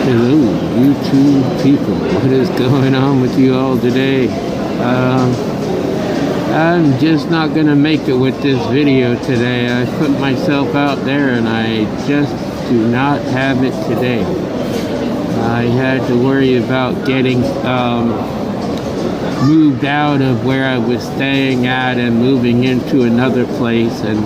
Hello, YouTube people. What is going on with you all today? I'm just not gonna make it with this video today. I put myself out there and I just do not have it today. I had to worry about getting moved out of where I was staying at and moving into another place, and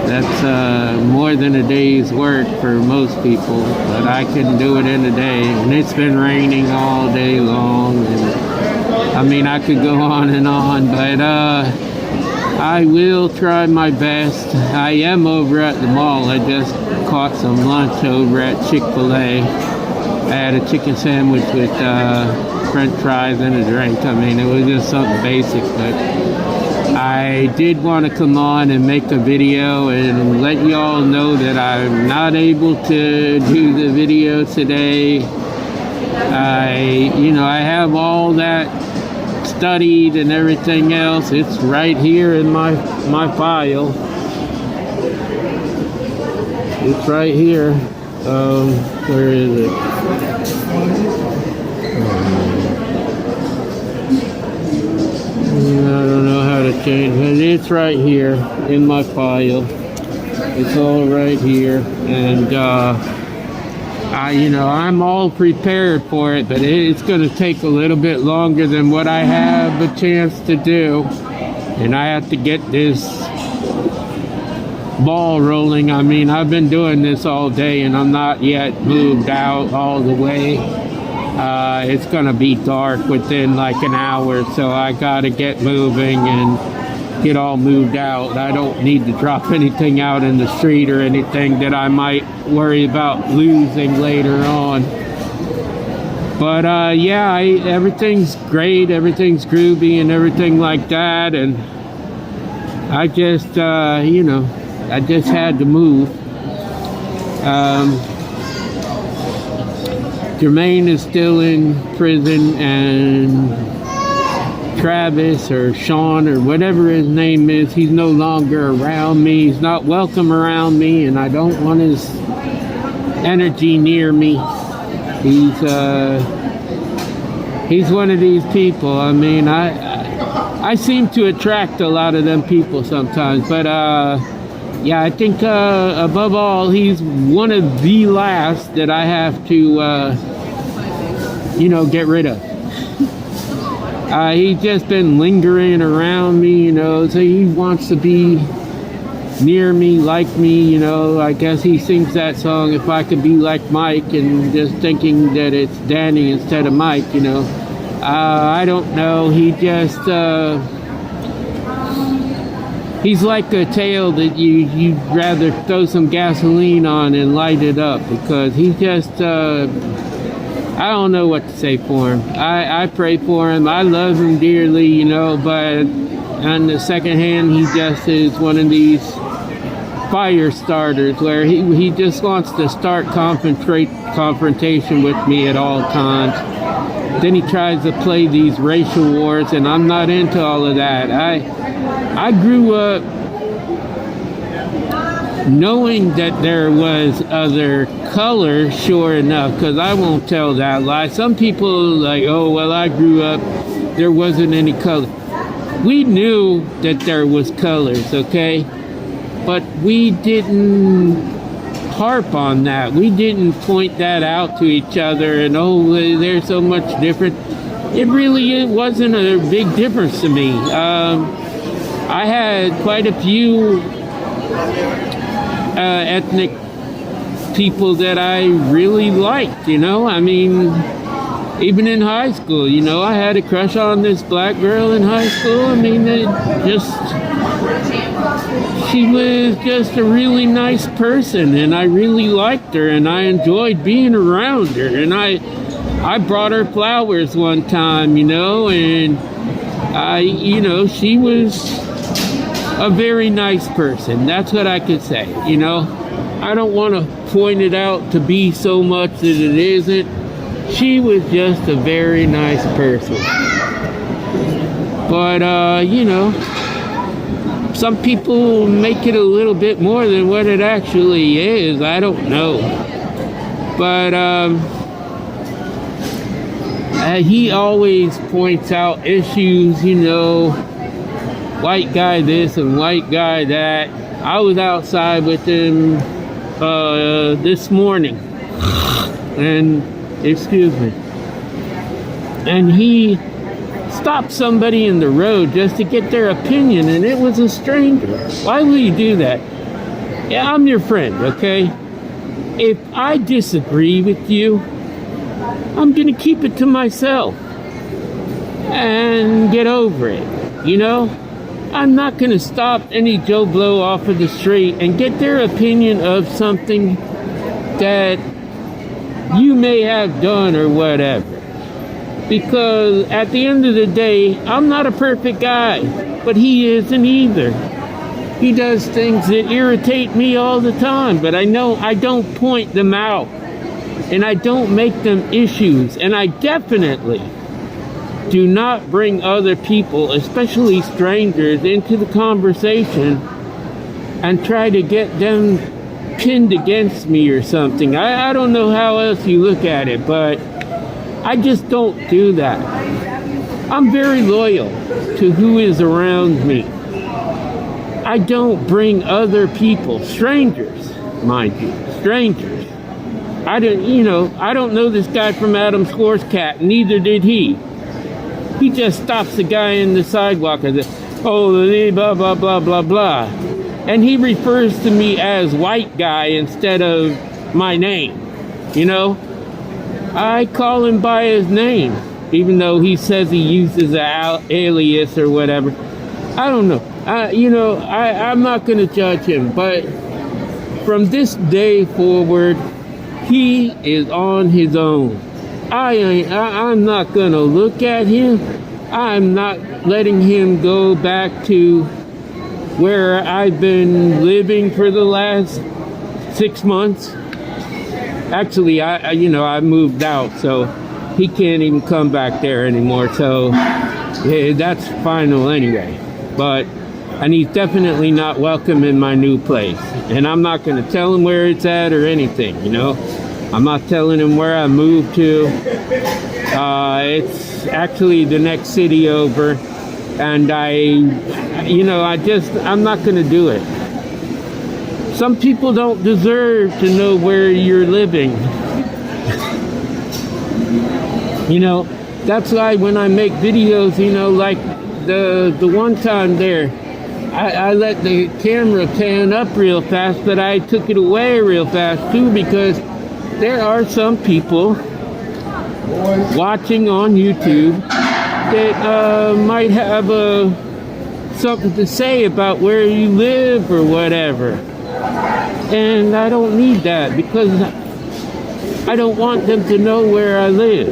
that's more than a day's work for most people, but I can do it in a day. And it's been raining all day long, and I mean, I could go on and on, but I will try my best. I am over at the mall. I just caught some lunch over at Chick-fil-A. I had a chicken sandwich with French fries and a drink. I mean, it was just something basic, but I did want to come on and make a video and let you all know that I'm not able to do the video today. I have all that studied and everything else. It's right here in my file. It's right here. Where is it? I don't know how to change it. It's right here in my file. It's all right here, and I'm all prepared for it, but it's going to take a little bit longer than what I have a chance to do, and I have to get this ball rolling. I mean, I've been doing this all day, and I'm not yet moved out all the way. It's gonna be dark within like an hour, so I gotta get moving and get all moved out. I don't need to drop anything out in the street or anything that I might worry about losing later on. But everything's great, everything's groovy and everything like that, and I just I just had to move. Jermaine is still in prison, and Travis or Sean or whatever his name is, he's no longer around me. He's not welcome around me, and I don't want his energy near me. He's one of these people. I mean, I seem to attract a lot of them people sometimes, but I think above all, he's one of the last that I have to get rid of. He's just been lingering around me, so he wants to be near me, like me, I guess he sings that song, If I Could Be Like Mike, and just thinking that it's Danny instead of Mike, I don't know, he just he's like a tail that you'd rather throw some gasoline on and light it up, because he just I don't know what to say for him. I pray for him. I love him dearly, but on the second hand, he just is one of these fire starters where he just wants to start confrontation with me at all times. Then he tries to play these racial wars, and I'm not into all of that. I grew up knowing that there was other color, sure enough, because I won't tell that lie. Some people like, oh, well, I grew up, there wasn't any color. We knew that there was colors, okay? But we didn't harp on that. We didn't point that out to each other and, oh, they're so much different. It wasn't a big difference to me. I had quite a few ethnic people that I really liked, I mean, even in high school, I had a crush on this black girl in high school. I mean, she was just a really nice person, and I really liked her, and I enjoyed being around her, and I brought her flowers one time, and she was a very nice person. That's what I could say, I don't want to point it out to be so much that it isn't. She was just a very nice person. But, some people make it a little bit more than what it actually is. I don't know. But he always points out issues, you know, white guy this and white guy that. I was outside with him this morning, and excuse me, and he stopped somebody in the road just to get their opinion, and it was a stranger. Why will you do that? Yeah, I'm your friend, okay? If I disagree with you, I'm gonna keep it to myself and get over it, you know? I'm not going to stop any Joe Blow off of the street and get their opinion of something that you may have done or whatever. Because at the end of the day, I'm not a perfect guy, but he isn't either. He does things that irritate me all the time, but I know I don't point them out and I don't make them issues, and I definitely do not bring other people, especially strangers, into the conversation and try to get them pinned against me or something. I don't know how else you look at it, but I just don't do that. I'm very loyal to who is around me. I don't bring other people, strangers, mind you, strangers. I don't know this guy from Adam's Horse Cat, neither did he. He just stops the guy in the sidewalk and says, oh, blah, blah, blah, blah, blah. And he refers to me as white guy instead of my name, you know? I call him by his name, even though he says he uses an alias or whatever. I don't know. I'm not going to judge him, but from this day forward, he is on his own. I'm not going to look at him. I'm not letting him go back to where I've been living for the last 6 months. Actually, I moved out, so he can't even come back there anymore. So yeah, that's final anyway. And he's definitely not welcome in my new place. And I'm not going to tell him where it's at or anything, you know. I'm not telling him where I moved to. It's actually the next city over. And I'm not going to do it. Some people don't deserve to know where you're living. You know, that's why when I make videos, you know, like the one time there, I let the camera pan up real fast, but I took it away real fast too, because there are some people watching on YouTube that might have something to say about where you live or whatever. And I don't need that, because I don't want them to know where I live.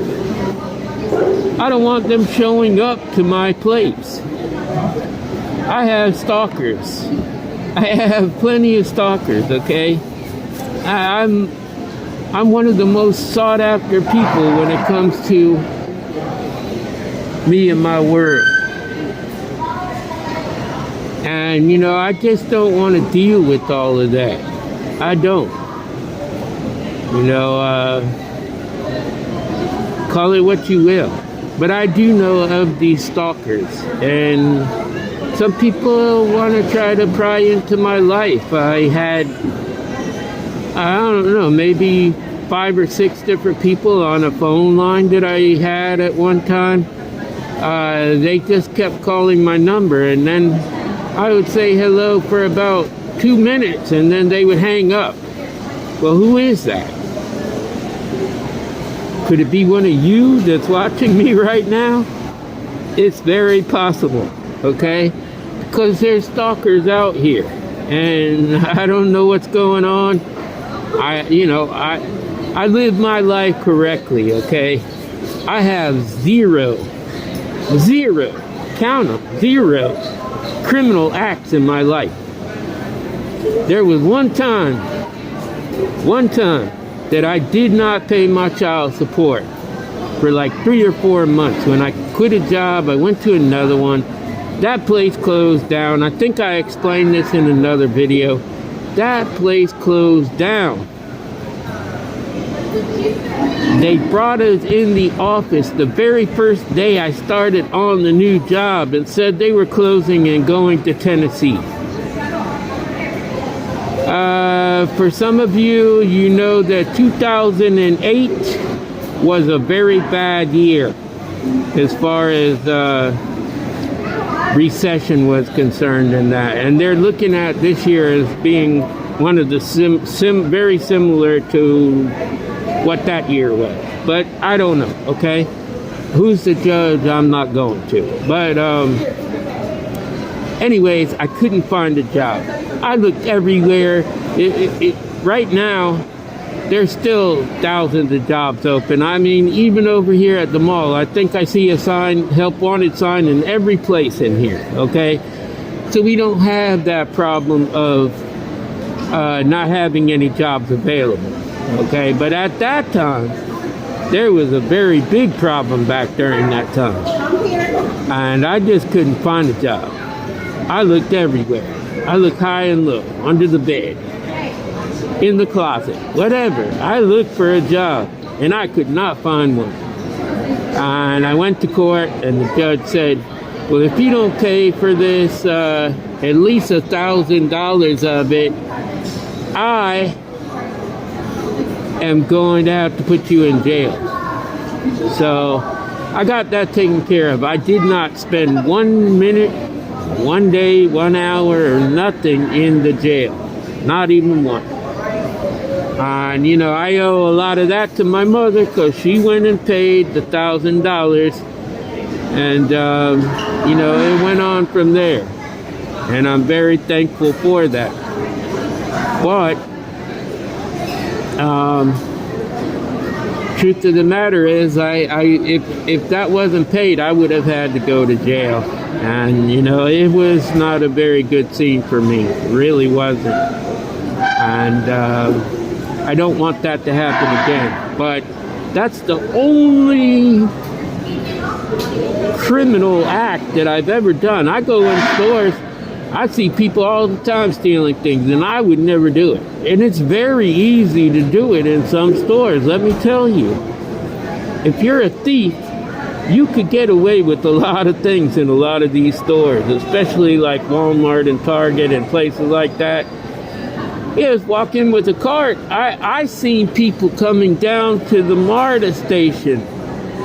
I don't want them showing up to my place. I have stalkers. I have plenty of stalkers, okay? I'm one of the most sought after people when it comes to me and my world. And, you know, I just don't want to deal with all of that. I don't. You know, call it what you will. But I do know of these stalkers. And some people want to try to pry into my life. I don't know, maybe 5 or 6 different people on a phone line that I had at one time. They just kept calling my number, and then I would say hello for about 2 minutes, and then they would hang up. Well, who is that? Could it be one of you that's watching me right now? It's very possible, okay? Because there's stalkers out here, and I don't know what's going on. I live my life correctly, okay? I have zero, count them, 0 criminal acts in my life. There was one time that I did not pay my child support for like 3 or 4 months. When I quit a job, I went to another one. That place closed down. I think I explained this in another video. That place closed down. They brought us in the office the very first day I started on the new job and said they were closing and going to Tennessee. For some of you, you know that 2008 was a very bad year as far as recession was concerned and that. And they're looking at this year as being one of the very similar to what that year was. But I don't know, okay? Who's the judge? I'm not going to. But anyways, I couldn't find a job. I looked everywhere. Right now, there's still thousands of jobs open. I mean, even over here at the mall, I think I see a sign, help wanted sign in every place in here, okay? So we don't have that problem of not having any jobs available, okay? But at that time, there was a very big problem back during that time. And I just couldn't find a job. I looked everywhere. I looked high and low, under the bed, in the closet, whatever. I looked for a job and I could not find one. And I went to court and the judge said, well, if you don't pay for this, at least $1,000 of it, I am going to have to put you in jail. So I got that taken care of. I did not spend 1 minute, 1 day, 1 hour, or nothing in the jail. Not even one. And, you know, I owe a lot of that to my mother because she went and paid the $1,000. And, you know, it went on from there. And I'm very thankful for that. But, truth of the matter is, if that wasn't paid, I would have had to go to jail. And, you know, it was not a very good scene for me. It really wasn't. And I don't want that to happen again. But that's the only criminal act that I've ever done. I go in stores, I see people all the time stealing things, and I would never do it. And it's very easy to do it in some stores, let me tell you. If you're a thief, you could get away with a lot of things in a lot of these stores, especially like Walmart and Target and places like that. You just walk in with a cart. I seen people coming down to the MARTA station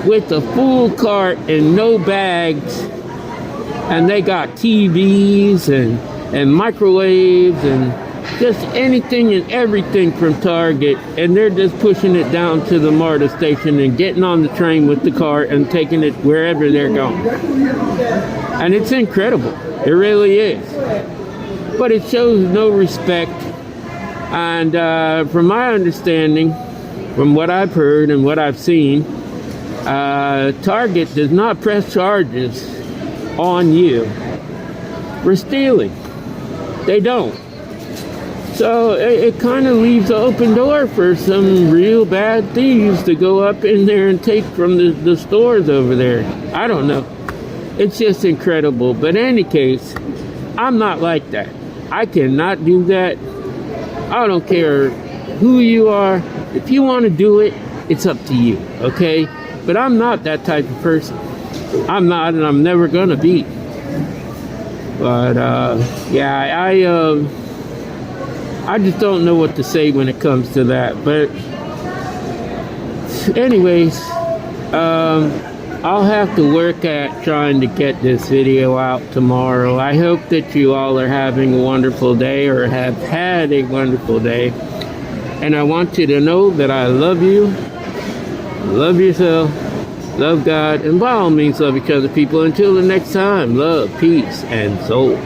with a full cart and no bags, and they got TVs and microwaves and just anything and everything from Target, and they're just pushing it down to the MARTA station and getting on the train with the cart and taking it wherever they're going. And it's incredible. It really is. But it shows no respect. And from my understanding, from what I've heard and what I've seen, Target does not press charges on you for stealing. They don't. So it kind of leaves an open door for some real bad thieves to go up in there and take from the stores over there. I don't know. It's just incredible. But in any case, I'm not like that. I cannot do that. I don't care who you are. If you want to do it, it's up to you, okay? But I'm not that type of person. I'm not, and I'm never gonna be. But yeah, I just don't know what to say when it comes to that. But anyways, I'll have to work at trying to get this video out tomorrow. I hope that you all are having a wonderful day or have had a wonderful day. And I want you to know that I love you, love yourself, love God, and by all means love each other, people. Until the next time, love, peace, and soul.